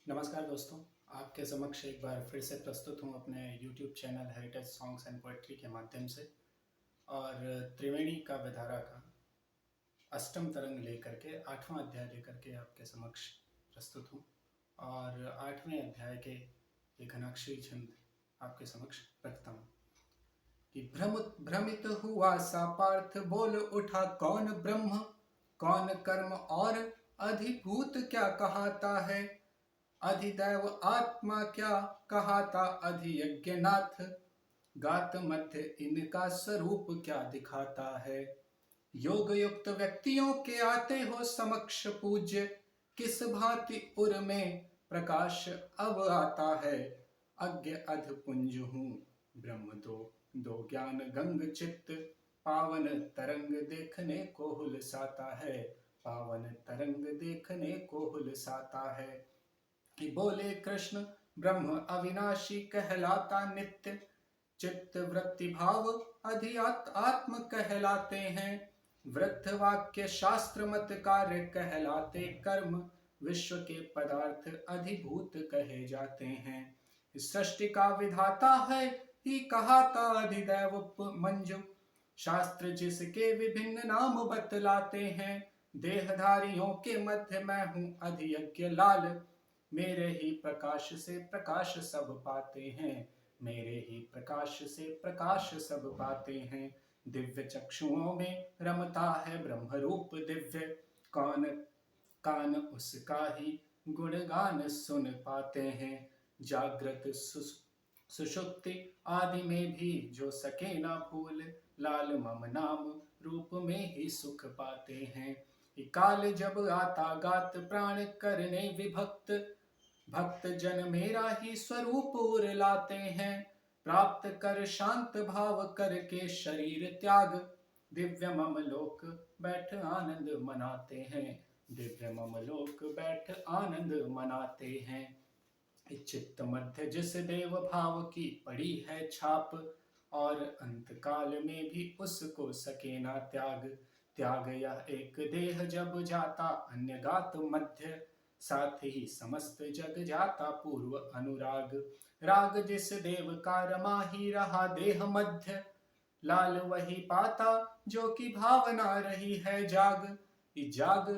नमस्कार दोस्तों, आपके समक्ष एक बार फिर से प्रस्तुत हूँ अपने YouTube channel heritage songs and poetry के माध्यम से। और त्रिवेणी काव्य धारा का अष्टम तरंग लेकर के 8वां अध्याय लेकर के आपके समक्ष प्रस्तुत हूँ। और 8वें अध्याय के ये घनाक्षरी छंद आपके समक्ष रखता हूँ कि भ्रमित हुआ सा पार्थ बोल उठा, कौन ब्रह्म कौन कर्म और अधिभूत क्या कहाता है। अधिदैव आत्मा क्या कहाता अधियज्ञनाथ, गात मध्य इनका स्वरूप क्या दिखाता है। योग युक्त व्यक्तियों के आते हो समक्ष पूज्य, किस भांति उर में प्रकाश अब आता है। अज्ञ अध पुंज हूँ ब्रह्म दो दो ज्ञान गंग चित्त, पावन तरंग देखने को हुलसाता है। पावन तरंग देखने को हुलसाता है। कि बोले कृष्ण ब्रह्म अविनाशी कहलाता नित्य, चित्त वृत्ति भाव आत्म कहलाते हैं। वृद्ध वाक्य शास्त्र मत कार्य कहलाते कर्म, विश्व के पदार्थ अधिभूत कहे जाते हैं। सृष्टि का विधाता है ही कहाता अधिदैव मंजु, शास्त्र जिसके विभिन्न नाम बतलाते हैं। देहधारियों के मध्य मैं हूँ अधियज्ञ लाल, मेरे ही प्रकाश से प्रकाश सब पाते हैं। मेरे ही प्रकाश से प्रकाश सब पाते हैं। दिव्य चक्षुओं में रमता है ब्रह्म रूप दिव्य, कौन कान उसका ही गुणगान सुन पाते हैं। जागृत सुषुप्ति आदि में भी जो सके ना भूल, लाल मम नाम रूप में ही सुख पाते हैं। काल जब आता गात प्राण करने विभक्त, भक्त जन मेरा ही स्वरूप उर लाते हैं। प्राप्त कर शांत भाव करके शरीर त्याग, दिव्य मम लोक बैठ आनंद मनाते हैं। दिव्य मम लोक बैठ आनंद मनाते हैं। चित्त मध्य जिस देव भाव की पड़ी है छाप, और अंत काल में भी उसको सके ना त्याग। त्याग यह एक देह जब जाता अन्य गात मध्य, साथ ही समस्त जग जाता पूर्व अनुराग। राग जिस देव का रमा ही रहा देह मध्य, लाल वही पाता जो कि भावना रही है जाग। जाग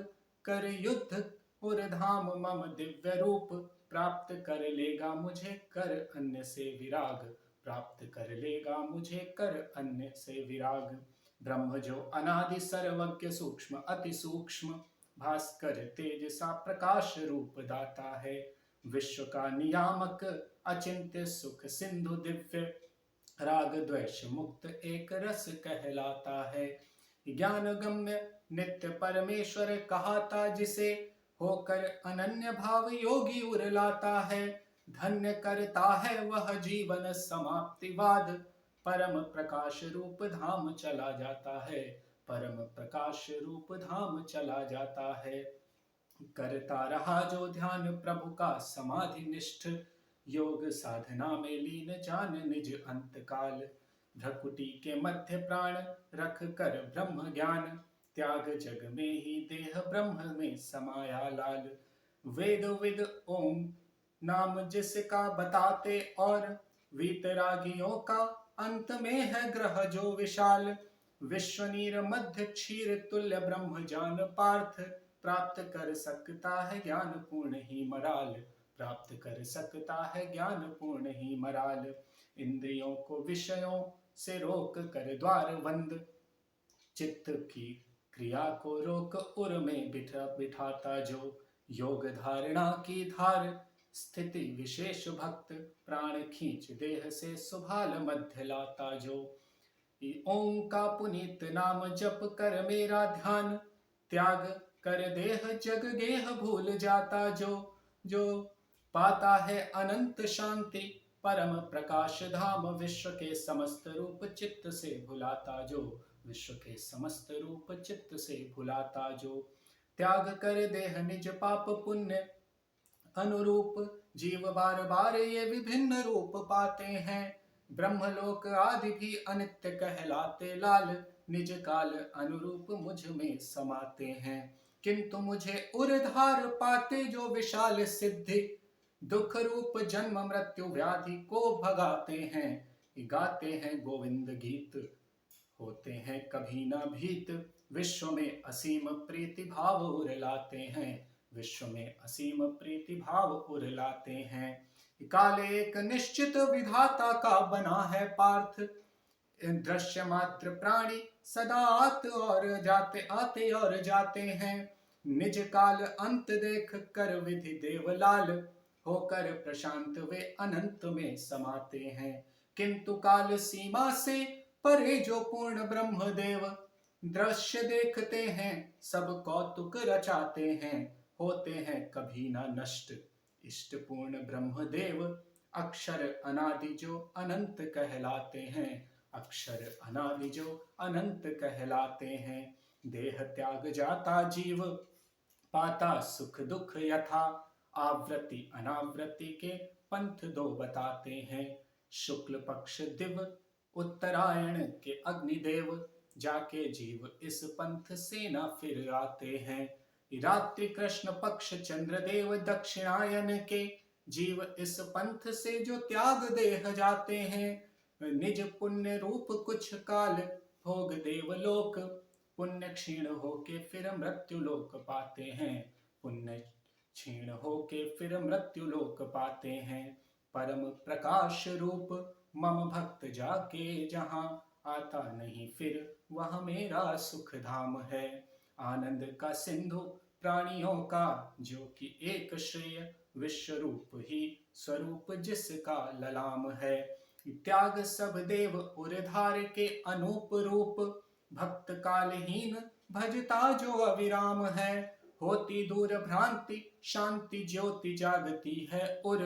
कर युद्ध उर धाम मम दिव्य रूप, प्राप्त कर लेगा मुझे कर अन्य से विराग। प्राप्त कर लेगा मुझे कर अन्य से विराग। ब्रह्म जो अनादि सर्वज्ञ सूक्ष्म अति सूक्ष्म, भास्कर तेज सा प्रकाश रूप दाता है। विश्व का नियामक अचिंत्य सुख सिंधु दिव्य, राग द्वेष मुक्त एक रस कहलाता है। ज्ञान गम्य नित्य परमेश्वर कहाता जिसे, होकर अनन्य भाव योगी उर लाता है। धन्य करता है वह जीवन समाप्तिवाद, परम प्रकाश रूप धाम चला जाता है। परम प्रकाश रूप धाम चला जाता है। करता रहा जो ध्यान प्रभु का समाधि निष्ठ, योग साधना में लीन जान निज अंत काल। भ्रकुटी के मध्य प्राण रख कर ब्रह्म ज्ञान, त्याग जग में ही देह ब्रह्म में समाया लाल। वेद विद ओम नाम जिसका बताते और, वीतरागियों का अंत में है ग्रह जो विशाल। विश्वनीर मध्य क्षीर तुल्य ब्रह्म जान पार्थ, प्राप्त कर सकता है ज्ञान पूर्ण ही मराल। प्राप्त कर सकता है ज्ञान पूर्ण ही मराल। इंद्रियों को विषयों से रोक कर द्वार बंद, चित्त की क्रिया को रोक उर में बिठाता जो। योग धारणा की धार स्थिति विशेष भक्त, प्राण खींच देह से सुभाल मध्य लाता जो। ओम का पुनीत नाम जप कर मेरा ध्यान, त्याग कर देह जग गेह भूल जाता जो। जो पाता है अनंत शांति परम प्रकाश धाम, विश्व के समस्त रूप चित्त से भुलाता जो। विश्व के समस्त रूप चित्त से भुलाता जो। त्याग कर देह निज पाप पुण्य अनुरूप, जीव बार बार ये विभिन्न रूप पाते हैं। ब्रह्मलोक आदि भी अनित्य कहलाते लाल, निज काल अनुरूप मुझ में समाते हैं। किंतु मुझे उरधार पाते जो विशाल सिद्धि, दुख रूप जन्म मृत्यु व्याधि को भगाते हैं, गाते हैं गोविंद गीत, होते हैं कभी ना भीत। विश्व में असीम प्रीति भाव उरलाते हैं, विश्व में असीम प्रीति भाव उरलाते हैं। काल एक निश्चित विधाता का बना है पार्थ, दृश्य मात्र प्राणी सदा आते और जाते हैं। निज काल अंत देख कर विधि देवलाल, होकर प्रशांत वे अनंत में समाते हैं। किंतु काल सीमा से परे जो पूर्ण ब्रह्म देव, दृश्य देखते हैं सब कौतुक रचाते हैं, होते हैं कभी ना नष्ट इष्ट पूर्ण ब्रह्म देव। अक्षर अनादि जो अनंत कहलाते हैं, अक्षर अनादि जो अनंत कहलाते हैं। देह त्याग जाता जीव, पाता सुख दुख यथा, आवृत्ति अनावृत्ति के पंथ दो बताते हैं। शुक्ल पक्ष दिव उत्तरायण के अग्निदेव, जाके जीव इस पंथ से न फिर आते हैं। रात्रि कृष्ण पक्ष चंद्रदेव दक्षिणायन के, जीव इस पंथ से जो त्याग देह जाते हैं। निज पुण्य रूप कुछ काल भोग देवलोक, पुण्य क्षीण होके फिर मृत्यु लोक पाते हैं, पुण्य क्षीण होके फिर मृत्यु लोक पाते हैं। परम प्रकाश रूप मम भक्त जाके जहां, आता नहीं फिर वह मेरा सुख धाम है। आनंद का सिंधु प्राणियों का जो कि एक श्रेय, विश्व रूप ही स्वरूप जिसका ललाम है। त्याग सब देव उरधार के अनूप रूप, भक्त कालहीन भजता जो अविराम है। होती दूर भ्रांति शांति ज्योति जागती है उर,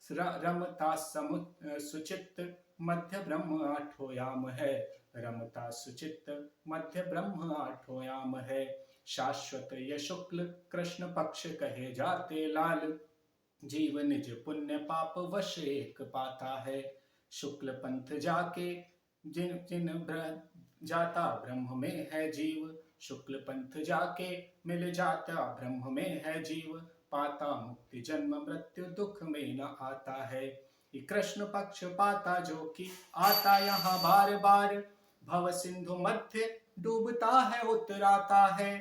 रमता सुचित्त मध्य ब्रह्म आठोयाम है, रमता सुचित्त मध्य ब्रह्म आठोयाम है। शाश्वत ये शुक्ल कृष्ण पक्ष कहे जाते लाल, जीव निज पुण्य पाप वश एक पाता है। शुक्ल पंथ जाके जिन जिन जाता ब्रह्म में है जीव, शुक्ल पंथ जाके मिल जाता ब्रह्म में है जीव। पाता मुक्ति जन्म मृत्यु दुख में न आता है। कृष्ण पक्ष पाता जो कि आता यहाँ बार बार, भव सिंधु मध्य डूबता है उतराता है।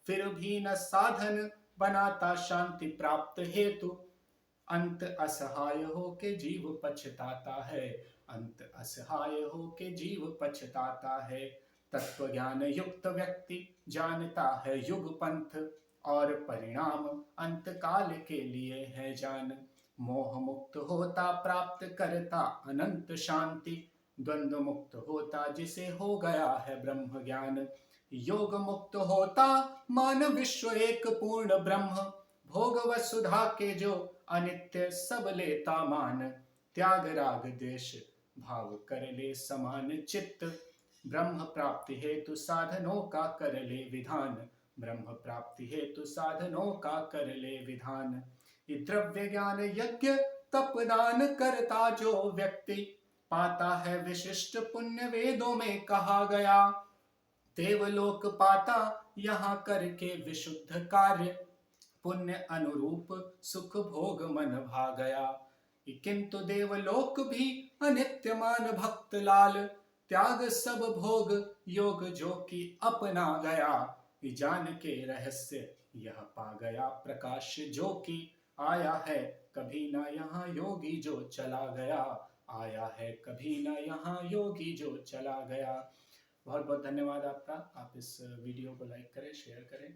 फिर भी न साधन बनाता शांति प्राप्त हेतु, अंत असहाय हो के जीव पछताता है, अंत असहाय हो के जीव पछताता है। तत्व ज्ञान युक्त व्यक्ति जानता है युग पंथ, और परिणाम अंत काल के लिए है जान। मोह मुक्त होता प्राप्त करता अनंत शांति, द्वंद्व मुक्त होता जिसे हो गया है ब्रह्म ज्ञान। योग मुक्त होता मान विश्व एक पूर्ण ब्रह्म, भोग वसुधा के जो अनित्य सब लेता मान। त्याग राग द्वेष भाव कर ले समान चित्त, ब्रह्म प्राप्ति हेतु साधनों का कर ले विधान, ब्रह्म प्राप्ति हेतु साधनों का कर ले विधान। ये द्रव्य ज्ञान यज्ञ तप दान करता जो व्यक्ति, पाता है विशिष्ट पुण्य वेदों में कहा गया। देवलोक पाता यहाँ करके विशुद्ध कार्य, पुण्य अनुरूप सुख भोग मन भा गया। किंतु देवलोक भी अनित्य मान भक्त लाल, त्याग सब भोग योग जो कि अपना गया। जान के रहस्य यह पा गया प्रकाश जो कि आया है कभी ना यहाँ योगी जो चला गया, आया है कभी ना यहाँ योगी जो चला गया। बहुत बहुत धन्यवाद आपका। आप इस वीडियो को लाइक करें, शेयर करें,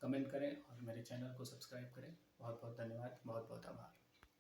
कमेंट करें और मेरे चैनल को सब्सक्राइब करें। बहुत बहुत धन्यवाद, बहुत बहुत आभार।